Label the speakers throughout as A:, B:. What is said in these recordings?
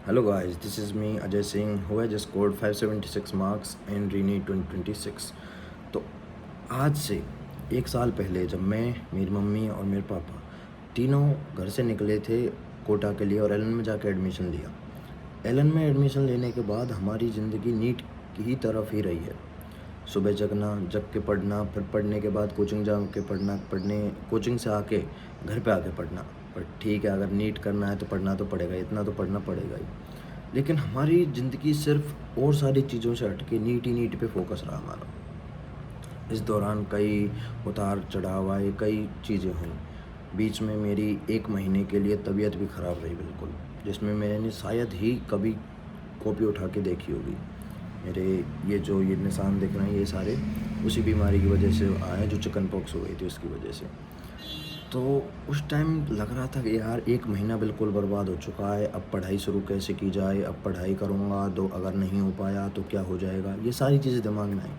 A: Hello guys, this is me Ajay Singh who has just scored 576 marks in RENEET 2026। तो आज से एक साल पहले जब मैं, मेरी मम्मी और मेरे पापा तीनों घर से निकले थे कोटा के लिए और एलन में जाकर एडमिशन लिया। एलन में एडमिशन लेने के बाद हमारी ज़िंदगी नीट की तरफ ही रही है। सुबह जगना, जग के पढ़ना, फिर पढ़ने के बाद कोचिंग जा के पढ़ना, कोचिंग से आके घर पे आके पढ़ना। पर ठीक है, अगर नीट करना है तो पढ़ना तो पड़ेगा, इतना तो पढ़ना पड़ेगा ही। लेकिन हमारी ज़िंदगी सिर्फ और सारी चीज़ों से हट के नीट ही नीट पे फोकस रहा हमारा। इस दौरान कई उतार चढ़ाव आए, कई चीज़ें हुई। बीच में मेरी 1 महीने के लिए तबीयत भी ख़राब रही बिल्कुल, जिसमें मैंने शायद ही कभी कॉपी उठा के देखी होगी। मेरे ये निशान दिख रहे हैं, ये सारे उसी बीमारी की वजह से आए हैं जो चिकन पॉक्स हो गई थी उसकी वजह से। तो उस टाइम लग रहा था कि यार 1 महीना बिल्कुल बर्बाद हो चुका है, अब पढ़ाई शुरू कैसे की जाए, अब पढ़ाई करूँगा तो अगर नहीं हो पाया तो क्या हो जाएगा, ये सारी चीज़ें दिमाग में आई।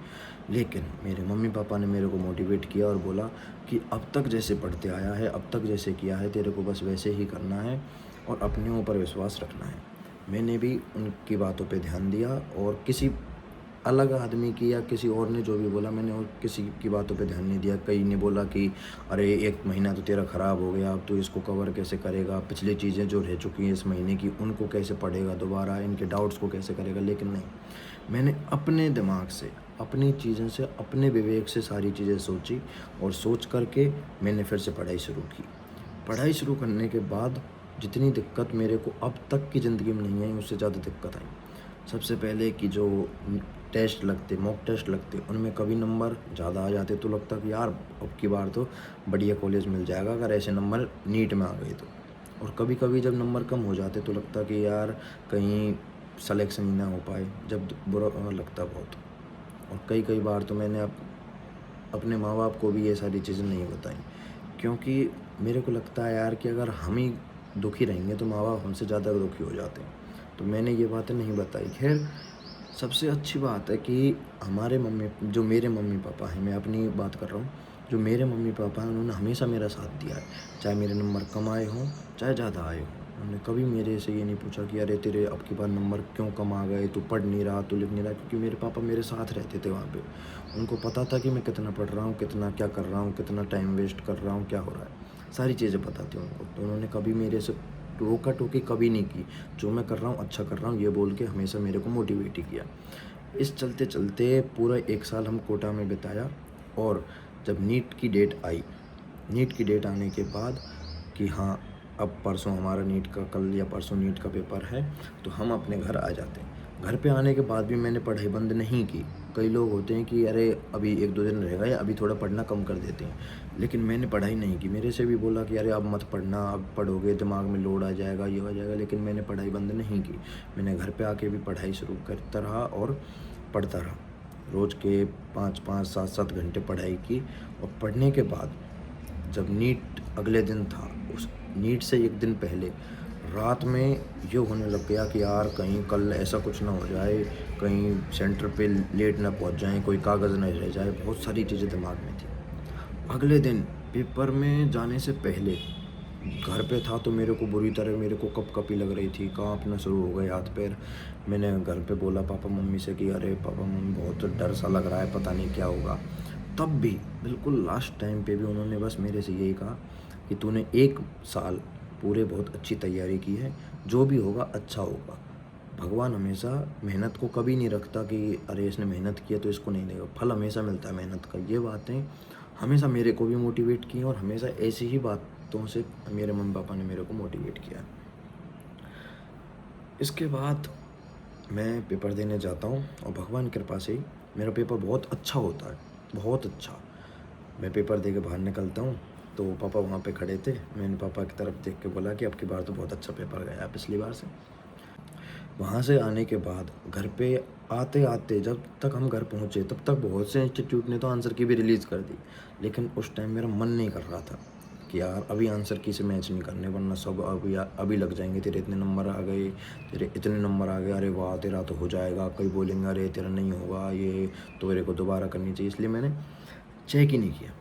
A: लेकिन मेरे मम्मी पापा ने मेरे को मोटिवेट किया और बोला कि अब तक जैसे पढ़ते आया है, अब तक जैसे किया है, तेरे को बस वैसे ही करना है और अपने ऊपर विश्वास रखना है। मैंने भी उनकी बातों पे ध्यान दिया और किसी अलग आदमी की या किसी और ने जो भी बोला, मैंने और किसी की बातों पे ध्यान नहीं दिया। कई ने बोला कि अरे 1 महीना तो तेरा ख़राब हो गया, अब तो इसको कवर कैसे करेगा, पिछली चीज़ें जो रह चुकी हैं इस महीने की उनको कैसे पढ़ेगा दोबारा, इनके डाउट्स को कैसे करेगा। लेकिन नहीं, मैंने अपने दिमाग से, अपनी चीज़ों से, अपने विवेक से सारी चीज़ें सोची और सोच कर के मैंने फिर से पढ़ाई शुरू की। पढ़ाई शुरू करने के बाद जितनी दिक्कत मेरे को अब तक की ज़िंदगी में नहीं आई, उससे ज़्यादा दिक्कत आई। सबसे पहले कि जो टेस्ट लगते, मॉक टेस्ट लगते, उनमें कभी नंबर ज़्यादा आ जाते तो लगता कि यार अब की बार तो बढ़िया कॉलेज मिल जाएगा अगर ऐसे नंबर नीट में आ गए तो। और कभी-कभी जब नंबर कम हो जाते तो लगता कि यार कहीं सिलेक्शन ही ना हो पाए, जब बुरा लगता बहुत। और कई-कई बार तो मैंने अपने माँ-बाप को भी ये सारी चीज़ें नहीं बताई, क्योंकि मेरे को लगता है यार कि अगर हम ही दुखी रहेंगे तो माँ-बाप हमसे ज़्यादा दुखी हो जाते हैं। तो मैंने ये बातें नहीं बताई। ख़ैर, सबसे अच्छी बात है कि जो मेरे मम्मी-पापा हैं, मैं अपनी बात कर रहा हूँ, जो मेरे मम्मी-पापा हैं उन्होंने हमेशा मेरा साथ दिया है। चाहे मेरे नंबर कम आए हों, चाहे ज़्यादा आए हों। उन्होंने कभी मेरे से ये नहीं पूछा कि अरे तेरे अब की बार नंबर क्यों कम आ गए, तू पढ़ नहीं रहा, तू लिख नहीं रहा, क्योंकि मेरे पापा मेरे साथ रहते थे वहाँ पे। उनको पता था कि मैं कितना पढ़ रहा हूँ, कितना क्या कर रहा हूँ, कितना टाइम वेस्ट कर रहा हूँ, क्या हो रहा है। सारी चीज़ें पता थी उनको। तो उन्होंने कभी मेरे से रोका-टोकी कभी नहीं की। जो मैं कर रहा हूँ अच्छा कर रहा हूँ ये बोल के हमेशा मेरे को मोटिवेट ही किया। इस चलते-चलते पूरा 1 साल हम कोटा में बिताया और जब नीट की डेट आने के बाद कि हाँ, अब परसों हमारा नीट का, कल या परसों नीट का पेपर है, तो हम अपने घर आ जाते हैं। घर पे आने के बाद भी मैंने पढ़ाई बंद नहीं की। कई लोग होते हैं कि अरे अभी 1-2 दिन रह गए, अभी थोड़ा पढ़ना कम कर देते हैं। लेकिन मैंने पढ़ाई नहीं की। मेरे से भी बोला कि अरे अब मत पढ़ना, अब पढ़ोगे दिमाग में लोड आ जाएगा, ये हो जाएगा, लेकिन मैंने पढ़ाई बंद नहीं की। मैंने घर पे आके भी पढ़ाई शुरू करता रहा और पढ़ता रहा। रोज़ के 5-5, 7-7 घंटे पढ़ाई की और पढ़ने के बाद जब नीट अगले दिन था, उस नीट से 1 दिन पहले रात में ये होने लग गया कि यार कहीं कल ऐसा कुछ ना हो जाए, कहीं सेंटर पे लेट ना पहुंच जाएँ, कोई कागज़ ना रह जाए, बहुत सारी चीज़ें दिमाग में थी। अगले दिन पेपर में जाने से पहले घर पे था तो मेरे को बुरी तरह, मेरे को कँपकँपी लग रही थी, काँपना शुरू हो गए हाथ-पैर। मैंने घर पे बोला पापा मम्मी से कि अरे पापा मम्मी बहुत डर सा लग रहा है, पता नहीं क्या होगा। तब भी बिल्कुल लास्ट टाइम पे भी उन्होंने बस मेरे से यही कहा कि तूने 1 साल पूरे बहुत अच्छी तैयारी की है, जो भी होगा अच्छा होगा। भगवान हमेशा मेहनत को कभी नहीं रखता कि अरे इसने मेहनत की है तो इसको नहीं देगा, फल हमेशा मिलता है मेहनत का। ये बातें हमेशा मेरे को भी मोटिवेट की और हमेशा ऐसी ही बातों से मेरे मम्मी-पापा ने मेरे को मोटिवेट किया। इसके बाद मैं पेपर देने जाता हूँ और भगवान की कृपा से ही मेरा पेपर बहुत अच्छा होता है, बहुत अच्छा। मैं पेपर दे के बाहर निकलता हूँ, तो पापा वहाँ पे खड़े थे। मैंने पापा की तरफ देख के बोला कि अब की बार तो बहुत अच्छा पेपर गया है पिछली बार से। वहाँ से आने के बाद घर पे आते-आते जब तक हम घर पहुँचे तब तक बहुत से इंस्टीट्यूट ने तो आंसर की भी रिलीज़ कर दी। लेकिन उस टाइम मेरा मन नहीं कर रहा था कि यार अभी आंसर की से मैच नहीं करने, वरना सब अभी लग जाएँगे, तेरे इतने नंबर आ गए, तेरे इतने नंबर आ गए, अरे वाह! तेरा तो हो जाएगा। कई बोलेंगे अरे तेरा नहीं होगा, ये तो तेरे को दोबारा करनी चाहिए। इसलिए मैंने चेक ही नहीं किया।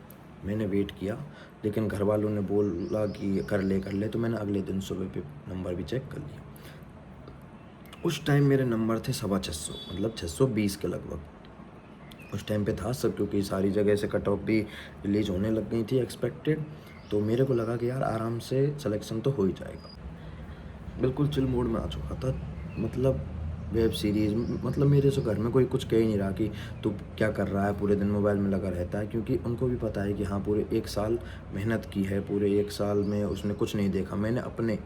A: मैंने वेट किया, लेकिन घरवालों ने बोला कि कर ले, तो मैंने अगले दिन सुबह पे नंबर भी चेक कर लिया। उस टाइम मेरे नंबर थे 650, मतलब 620 के लगभग उस टाइम पे था सब, क्योंकि सारी जगह से कट ऑफ भी रिलीज़ होने लग गई थी एक्सपेक्टेड। तो मेरे को लगा कि यार आराम से सिलेक्शन तो हो ही जाएगा। बिल्कुल चिल मूड में आ चुका था। मतलब वेब सीरीज़, मतलब मेरे से घर में कोई कुछ कह ही नहीं रहा कि तू क्या कर रहा है, पूरे दिन मोबाइल में लगा रहता है, क्योंकि उनको भी पता है कि हाँ पूरे 1 साल मेहनत की है, पूरे 1 साल में उसने कुछ नहीं देखा। मैंने अपने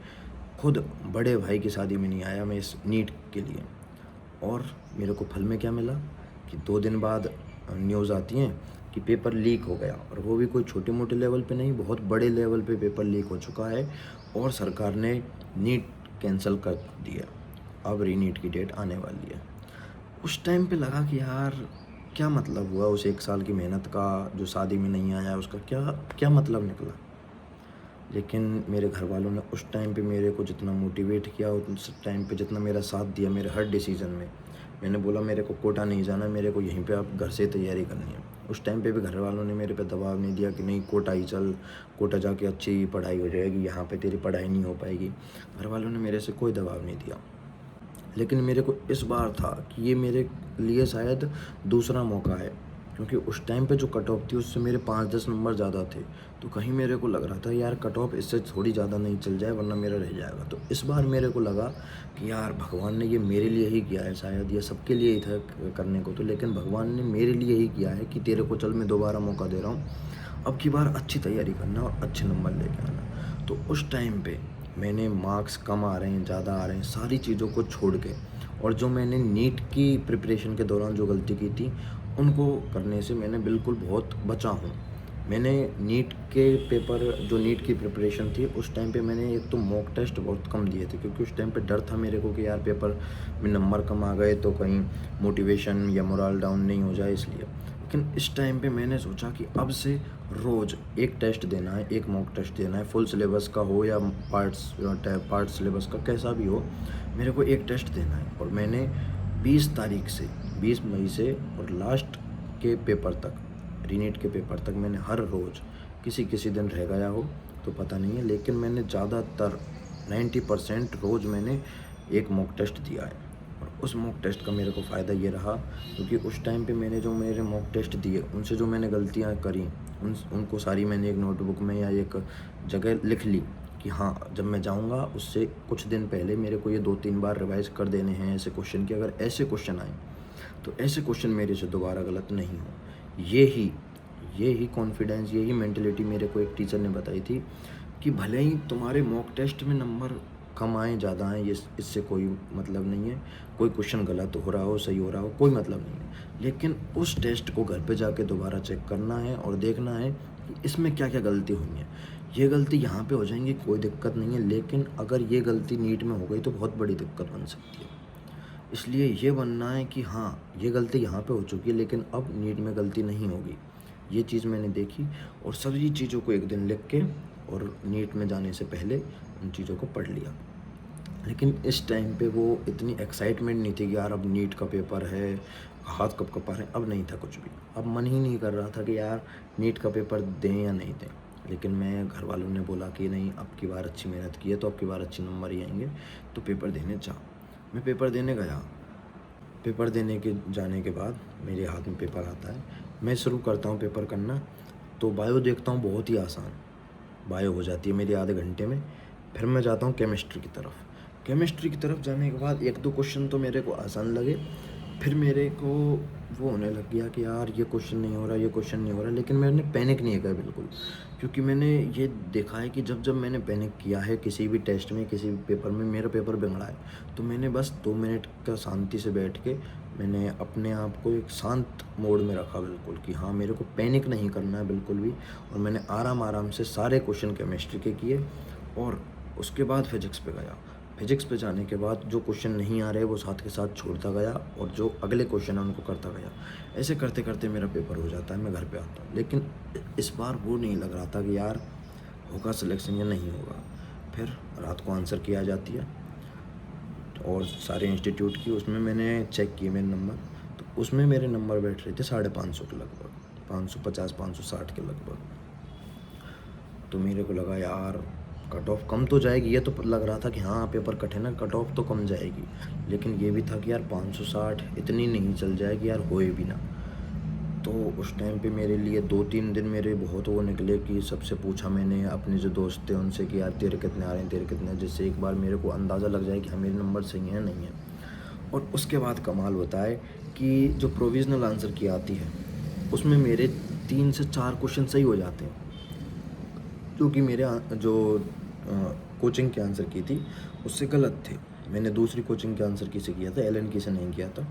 A: खुद बड़े भाई की शादी में नहीं आया मैं इस नीट के लिए। और मेरे को फल में क्या मिला कि 2 दिन बाद न्यूज़ आती हैं कि पेपर लीक हो गया, और वो भी कोई छोटे-मोटे लेवल पे नहीं, बहुत बड़े लेवल पे पेपर लीक हो चुका है और सरकार ने नीट कैंसल कर दिया। अब रीनीट की डेट आने वाली है। उस टाइम पे लगा कि यार क्या मतलब हुआ उस 1 साल की मेहनत का, जो शादी में नहीं आया उसका क्या क्या मतलब निकला। लेकिन मेरे घर वालों ने उस टाइम पे मेरे को जितना मोटिवेट किया, उस टाइम पे जितना मेरा साथ दिया मेरे हर डिसीज़न में। मैंने बोला मेरे को कोटा नहीं जाना, मेरे को यहीं पे अब घर से तैयारी करनी है। उस टाइम पे भी घर वालों ने मेरे पे दबाव नहीं दिया कि नहीं कोटा ही चल, कोटा जाके अच्छी पढ़ाई हो जाएगी, यहाँ पे तेरी पढ़ाई नहीं हो पाएगी। घर वालों ने मेरे से कोई दबाव नहीं दिया। लेकिन मेरे को इस बार था कि ये मेरे लिए शायद दूसरा मौका है, क्योंकि उस टाइम पे जो कट ऑफ थी उससे मेरे 5-10 नंबर ज़्यादा थे। तो कहीं मेरे को लग रहा था यार कट ऑफ इससे थोड़ी ज़्यादा नहीं चल जाए, वरना मेरा रह जाएगा। तो इस बार मेरे को लगा कि यार भगवान ने ये मेरे लिए ही किया है, शायद ये सबके लिए ही था करने को तो, लेकिन भगवान ने मेरे लिए ही किया है कि तेरे को चल मैं दोबारा मौका दे रहा हूँ। अब की बार अच्छी तैयारी करना और अच्छे नंबर लेके आना। तो उस टाइम पे मैंने मार्क्स कम आ रहे हैं, ज़्यादा आ रहे हैं, सारी चीज़ों को छोड़ के, और जो मैंने नीट की प्रिपरेशन के दौरान जो गलती की थी उनको करने से मैंने बिल्कुल बहुत बचा हूँ। मैंने नीट के पेपर, जो नीट की प्रिपरेशन थी उस टाइम पे मैंने एक तो मॉक टेस्ट बहुत कम दिए थे, क्योंकि उस टाइम पे डर था मेरे को कि यार पेपर में नंबर कम आ गए तो कहीं मोटिवेशन या मोरल डाउन नहीं हो जाए, इसलिए। लेकिन इस टाइम पे मैंने सोचा कि अब से रोज़ एक टेस्ट देना है, एक मॉक टेस्ट देना है, फुल सिलेबस का हो या पार्ट सिलेबस का, कैसा भी हो, मेरे को एक टेस्ट देना है। और मैंने 20 तारीख से, 20 मई से और लास्ट के पेपर तक, रीनीट के पेपर तक, मैंने हर रोज़, किसी किसी दिन रह गया हो तो पता नहीं है, लेकिन मैंने ज़्यादातर 90% रोज़ मैंने एक मॉक टेस्ट दिया है। और उस मॉक टेस्ट का मेरे को फ़ायदा ये रहा, क्योंकि उस टाइम पे मैंने जो मेरे मॉक टेस्ट दिए उनसे जो मैंने गलतियाँ करी उनको सारी मैंने एक नोटबुक में या एक जगह लिख ली कि हाँ जब मैं जाऊँगा उससे कुछ दिन पहले मेरे को ये 2-3 बार रिवाइज़ कर देने हैं ऐसे क्वेश्चन कि अगर ऐसे क्वेश्चन आए तो ऐसे क्वेश्चन मेरे से दोबारा गलत नहीं हो। ये ही कॉन्फिडेंस, यही मेंटलिटी मेरे को एक टीचर ने बताई थी कि भले ही तुम्हारे मॉक टेस्ट में नंबर कम आए ज़्यादा आए, ये इससे कोई मतलब नहीं है। कोई क्वेश्चन गलत हो रहा हो, सही हो रहा हो, कोई मतलब नहीं है। लेकिन उस टेस्ट को घर पे जाके दोबारा चेक करना है और देखना है कि इसमें क्या-क्या गलती हुई है। ये गलती यहाँ पे हो जाएँगी कोई दिक्कत नहीं है, लेकिन अगर ये गलती नीट में हो गई तो बहुत बड़ी दिक्कत बन सकती है। इसलिए ये बनना है कि हाँ, ये गलती यहाँ पे हो चुकी है लेकिन अब नीट में गलती नहीं होगी। ये चीज़ मैंने देखी और सभी चीज़ों को एक दिन लिख के और नीट में जाने से पहले उन चीज़ों को पढ़ लिया। लेकिन इस टाइम पे वो इतनी एक्साइटमेंट नहीं थी कि यार अब नीट का पेपर है, हाथ कब कँपा रहे हैं, अब नहीं था कुछ भी। अब मन ही नहीं कर रहा था कि यार नीट का पेपर दें या नहीं दें। लेकिन मैं घर वालों ने बोला कि नहीं अब की बार अच्छी मेहनत की है तो अब की बार अच्छे नंबर ही आएँगे, तो पेपर देने जा। मैं पेपर देने गया। पेपर देने के जाने के बाद मेरे हाथ में पेपर आता है। मैं शुरू करता हूँ पेपर करना, तो बायो देखता हूँ बहुत ही आसान। बायो हो जाती है मेरी आधे घंटे में। फिर मैं जाता हूँ केमिस्ट्री की तरफ। केमिस्ट्री की तरफ जाने के बाद 1-2 क्वेश्चन तो मेरे को आसान लगे। फिर मेरे को वो होने लग गया कि यार ये क्वेश्चन नहीं हो रहा, ये क्वेश्चन नहीं हो रहा। लेकिन मैंने पैनिक नहीं किया बिल्कुल, क्योंकि मैंने ये देखा है कि जब मैंने पैनिक किया है किसी भी टेस्ट में, किसी भी पेपर में, मेरा पेपर बिगड़ा है, तो मैंने बस 2 मिनट का शांति से बैठ के मैंने अपने आप को एक शांत मोड में रखा बिल्कुल कि हाँ मेरे को पैनिक नहीं करना है बिल्कुल भी। और मैंने आराम-आराम से सारे क्वेश्चन केमिस्ट्री के किए और उसके बाद फिज़िक्स पे गया। फिज़िक्स पे जाने के बाद जो क्वेश्चन नहीं आ रहे वो साथ के साथ छोड़ता गया और जो अगले क्वेश्चन है उनको करता गया। ऐसे करते-करते मेरा पेपर हो जाता है, मैं घर पे आता हूँ। लेकिन इस बार वो नहीं लग रहा था कि यार होगा सिलेक्शन या नहीं होगा। फिर रात को आंसर की आ जाती है और सारे इंस्टीट्यूट की, उसमें मैंने चेक किए मेरे नंबर, तो उसमें मेरे नंबर बैठ रहे थे 550 के लगभग, 550-560 के लगभग। तो मेरे को लगा यार कट ऑफ कम तो जाएगी, ये तो लग रहा था कि हाँ पेपर कठिन है, कट ऑफ तो कम जाएगी, लेकिन ये भी था कि यार 560 इतनी नहीं चल जाएगी यार, होए भी ना। तो उस टाइम पे मेरे लिए 2-3 दिन मेरे बहुत वो निकले कि सबसे पूछा मैंने, अपने जो दोस्त थे उनसे कि यार तेरे कितने आ रहे हैं, तेरे कितने, जिससे एक बार मेरे को अंदाज़ा लग जाए कि हाँ मेरे नंबर सही हैं नहीं है। और उसके बाद कमाल होता है कि जो प्रोविज़नल आंसर की आती है उसमें मेरे 3 से 4 क्वेश्चन सही हो जाते हैं, जो कि मेरे जो कोचिंग के आंसर की थी उससे गलत थे। मैंने दूसरी कोचिंग के आंसर की से किया था, LN की से नहीं किया था।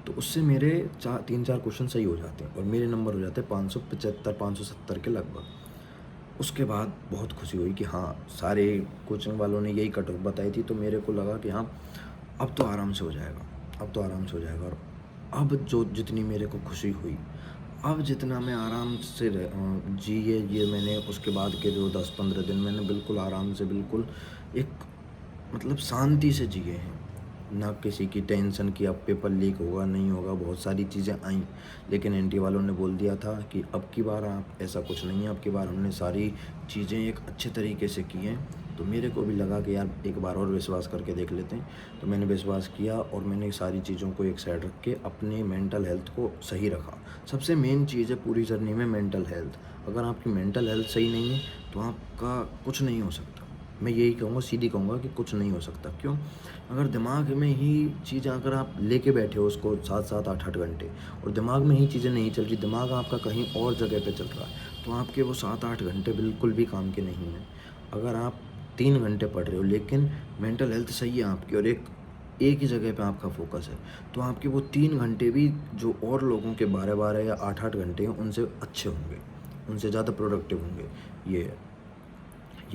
A: तो उससे मेरे 3-4 क्वेश्चन सही हो जाते हैं और मेरे नंबर हो जाते हैं 575-570 के लगभग। उसके बाद बहुत खुशी हुई कि हाँ सारे कोचिंग वालों ने यही कट ऑफ बताई थी, तो मेरे को लगा कि हाँ अब तो आराम से हो जाएगा, अब तो आराम से हो जाएगा। और अब जो जितनी मेरे को खुशी हुई, अब जितना मैं आराम से जिए ये मैंने उसके बाद के जो 10-15 दिन मैंने बिल्कुल आराम से, बिल्कुल एक मतलब शांति से जिए हैं, ना किसी की टेंशन कि अब पेपर लीक होगा नहीं होगा। बहुत सारी चीज़ें आईं, लेकिन एनटी वालों ने बोल दिया था कि अब की बार आप ऐसा कुछ नहीं है, अब की बार हमने सारी चीज़ें एक अच्छे तरीके से की हैं। तो मेरे को भी लगा कि यार एक बार और विश्वास करके देख लेते हैं। तो मैंने विश्वास किया और मैंने सारी चीज़ों को एक साइड रख के अपनी मेंटल हेल्थ को सही रखा। सबसे मेन चीज़ है पूरी जर्नी में मेंटल हेल्थ। अगर आपकी मेंटल हेल्थ सही नहीं है तो आपका कुछ नहीं हो सकता। मैं यही कहूँगा, सीधी कहूँगा कि कुछ नहीं हो सकता। क्यों? अगर दिमाग में ही चीज़ें अगर आप लेके बैठे हो उसको 7-7 8-8 घंटे और दिमाग में ही चीज़ें नहीं चल रही, दिमाग आपका कहीं और जगह पे चल रहा है, तो आपके वो 7-8 घंटे बिल्कुल भी काम के नहीं हैं। अगर आप 3 घंटे पढ़ रहे हो लेकिन मेंटल हेल्थ सही है आपकी और एक ही जगह पे आपका फोकस है, तो आपके वो 3 घंटे भी जो और लोगों के 12-12 या 8-8 घंटे हैं उनसे अच्छे होंगे, उनसे ज़्यादा प्रोडक्टिव होंगे।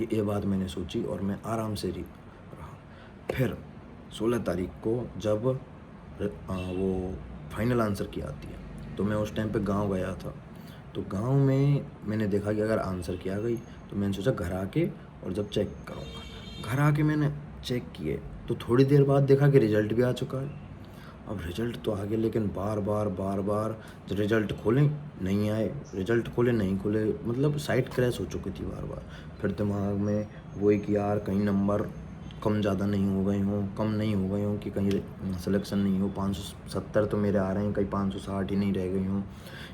A: ये बात मैंने सोची और मैं आराम से रहा। फिर 16 तारीख को जब वो फाइनल आंसर की आती है, तो मैं उस टाइम पे गांव गया था। तो गांव में मैंने देखा कि अगर आंसर की आ गई तो मैंने सोचा घर आके और जब चेक करूँगा। घर आके मैंने चेक किए तो थोड़ी देर बाद देखा कि रिज़ल्ट भी आ चुका है। अब रिज़ल्ट तो आ गया, लेकिन बार-बार जब रिज़ल्ट खोलें नहीं आए, रिज़ल्ट खोले नहीं खुले, मतलब साइट क्रैश हो चुकी थी बार-बार। फिर दिमाग में वही कि यार कहीं नंबर कम ज़्यादा नहीं हो गए हों, कम नहीं हो गए हों कि कहीं सिलेक्शन नहीं हो, 570 तो मेरे आ रहे हैं, कहीं 560 ही नहीं रह गई हों।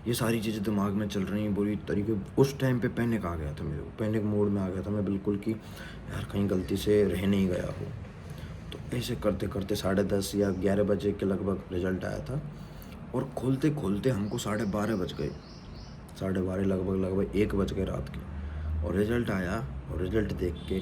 A: ये सारी चीज़ें दिमाग में चल रही हैं बुरी तरीके। उस टाइम पे पैनिक आ गया था मेरे को, पैनिक मोड में आ गया था मैं बिल्कुल कि यार कहीं गलती से रह नहीं गया हो। तो ऐसे करते करते 10:30 या 11 बजे के लगभग रिज़ल्ट आया था और खोलते खोलते हमको 12:30 बज गए, 12:30 लगभग 1 बज गए रात के। और रिज़ल्ट आया और रिज़ल्ट देख के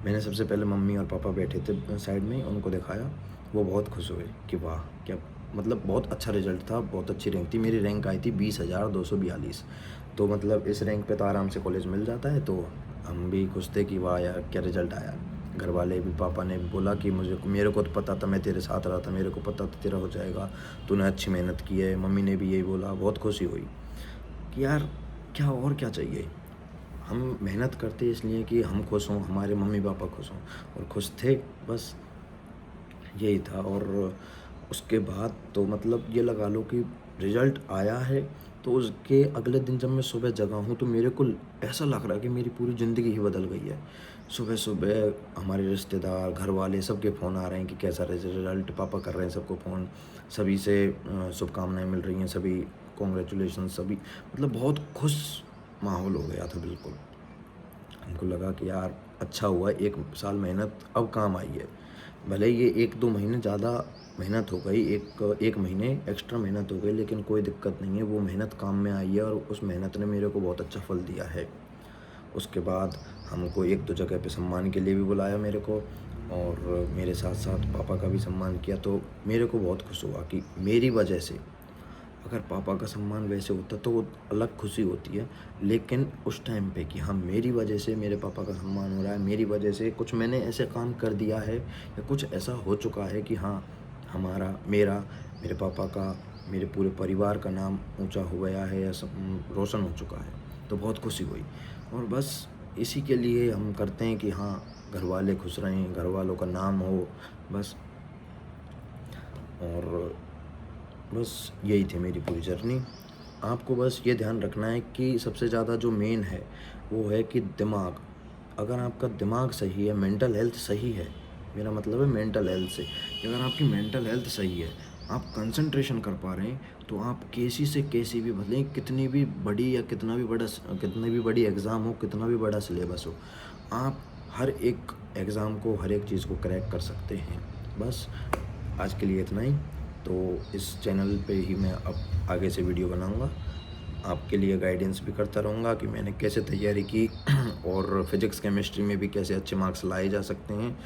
A: मैंने सबसे पहले मम्मी और पापा बैठे थे साइड में, उनको दिखाया। वो बहुत खुश हुए कि वाह क्या, मतलब बहुत अच्छा रिज़ल्ट था, बहुत अच्छी रैंक थी। मेरी रैंक आई थी 20,242। तो मतलब इस रैंक पे तो आराम से कॉलेज मिल जाता है। तो हम भी खुश थे कि वाह यार क्या रिज़ल्ट आया। घर वाले भी, पापा ने भी बोला कि मेरे को तो पता था, मैं तेरे साथ रहा था, मेरे को पता था तेरा हो जाएगा, तूने अच्छी मेहनत की है। मम्मी ने भी यही बोला। बहुत खुशी हुई कि यार क्या और क्या चाहिए। हम मेहनत करते इसलिए कि हम खुश हों, हमारे मम्मी पापा खुश हों, और खुश थे, बस यही था। और उसके बाद तो मतलब ये लगा लो कि रिज़ल्ट आया है, तो उसके अगले दिन जब मैं सुबह जगा हूँ तो मेरे को ऐसा लग रहा है कि मेरी पूरी ज़िंदगी ही बदल गई है। सुबह-सुबह हमारे रिश्तेदार, घर वाले सबके फ़ोन आ रहे हैं कि कैसा रिज़ल्ट, पापा कर रहे हैं सबको फ़ोन, सभी से शुभकामनाएँ मिल रही हैं, सभी कांग्रेचुलेशन, सभी मतलब बहुत खुश माहौल हो गया था बिल्कुल। हमको लगा कि यार अच्छा हुआ, 1 साल मेहनत अब काम आई है। भले ही ये 1-2 महीने ज़्यादा मेहनत हो गई, 1 महीने एक्स्ट्रा मेहनत हो गई, लेकिन कोई दिक्कत नहीं है, वो मेहनत काम में आई है और उस मेहनत ने मेरे को बहुत अच्छा फल दिया है। उसके बाद हमको 1-2 जगह पे सम्मान के लिए भी बुलाया मेरे को, और मेरे साथ-साथ पापा का भी सम्मान किया। तो मेरे को बहुत खुश हुआ कि मेरी वजह से, अगर पापा का सम्मान वैसे होता तो वो अलग खुशी होती है, लेकिन उस टाइम पे कि हाँ मेरी वजह से मेरे पापा का सम्मान हो रहा है, मेरी वजह से कुछ मैंने ऐसे काम कर दिया है या कुछ ऐसा हो चुका है कि हाँ मेरे पापा का, मेरे पूरे परिवार का नाम ऊंचा हो गया है या रोशन हो चुका है, तो बहुत खुशी हुई। और बस इसी के लिए हम करते हैं कि हाँ घर वाले खुश रहें, घर वालों का नाम हो, बस। और बस यही थी मेरी पूरी जर्नी। आपको बस ये ध्यान रखना है कि सबसे ज़्यादा जो मेन है वो है कि दिमाग, अगर आपका दिमाग सही है, मेंटल हेल्थ सही है, मेरा मतलब है मेंटल हेल्थ से, कि अगर आपकी मेंटल हेल्थ सही है, आप कंसंट्रेशन कर पा रहे हैं, तो आप कैसी से कैसी भी, भले ही कितनी भी बड़ी या कितनी भी बड़ी एग्ज़ाम हो, कितना भी बड़ा सिलेबस हो, आप हर एक एग्ज़ाम को, हर एक चीज़ को क्रैक कर सकते हैं। बस आज के लिए इतना ही। तो इस चैनल पे ही मैं अब आगे से वीडियो बनाऊँगा, आपके लिए गाइडेंस भी करता रहूँगा कि मैंने कैसे तैयारी की और फिज़िक्स केमिस्ट्री में भी कैसे अच्छे मार्क्स लाए जा सकते हैं।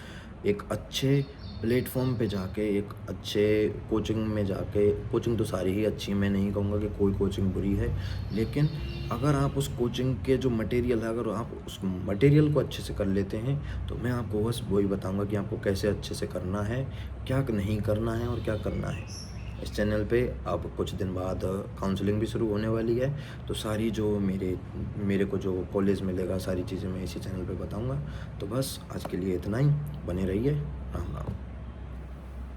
A: एक अच्छे प्लेटफॉर्म पे जाके, एक अच्छे कोचिंग में जाके, कोचिंग तो सारी ही अच्छी है, मैं नहीं कहूँगा कि कोई कोचिंग बुरी है, लेकिन अगर आप उस कोचिंग के जो मटेरियल है, अगर आप उस मटेरियल को अच्छे से कर लेते हैं, तो मैं आपको बस वही बताऊँगा कि आपको कैसे अच्छे से करना है, क्या नहीं करना है और क्या करना है। इस चैनल पे अब कुछ दिन बाद काउंसलिंग भी शुरू होने वाली है, तो सारी जो मेरे को जो कॉलेज मिलेगा, सारी चीज़ें मैं इसी चैनल पे बताऊँगा। तो बस आज के लिए इतना ही, बने रहिए। राम राम।